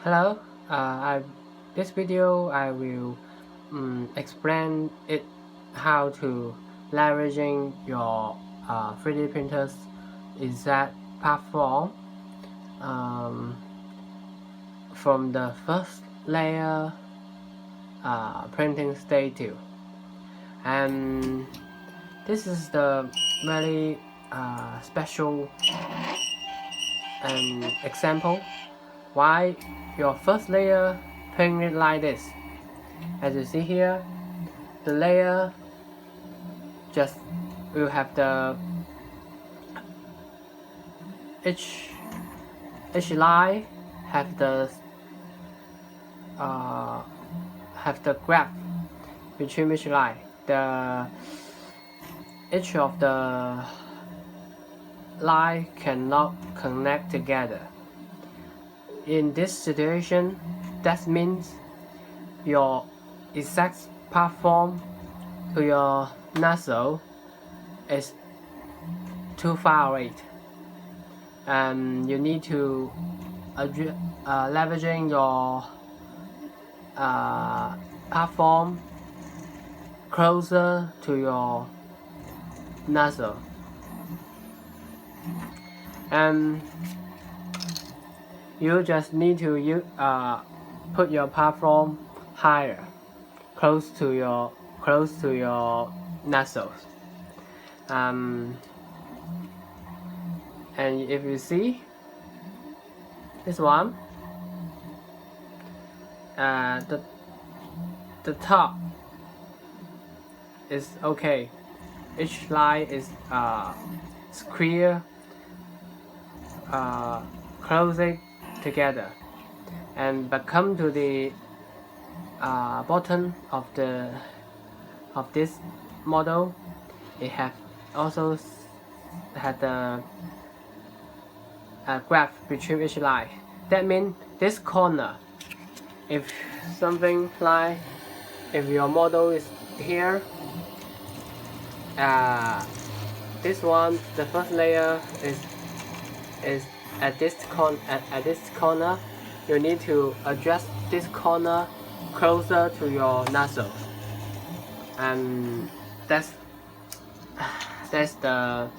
Hello, this video I will explain how to leveraging your 3D printers exact platform from the first layer printing stage, and this is the very special example why your first layer printed like this. As you see here, the layer just will have the each line have the graph between each line. Each of the line cannot connect together. In this situation, that means your exact platform to your nozzle is too far away, and you need to leveraging your platform closer to your nozzle, and you just need to put your platform higher, close to your nozzles. And if you see this one, the top is okay. Each line is square, closing together, but come to the bottom of this model, it have also had a graph between each line. That means this corner, if your model is here, this one, the first layer is at this corner. You need to adjust this corner closer to your nozzle, and that's the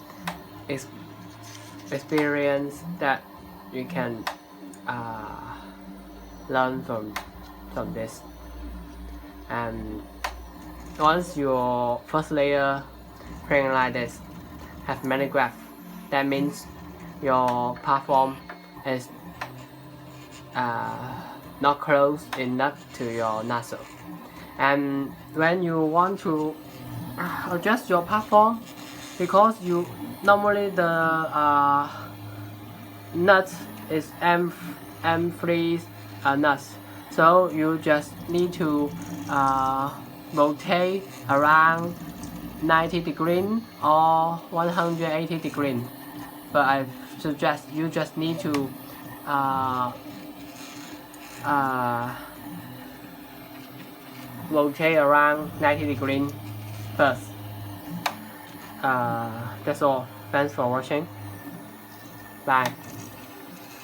experience that you can learn from this. And once your first layer printing like this have many graphs, that means your platform is not close enough to your nozzle. And when you want to adjust your platform, because you normally the nut is M3 nuts, so you just need to rotate around 90 degrees or 180 degrees. But I suggest you just need to rotate around 90 degrees first. That's all. Thanks for watching. Bye.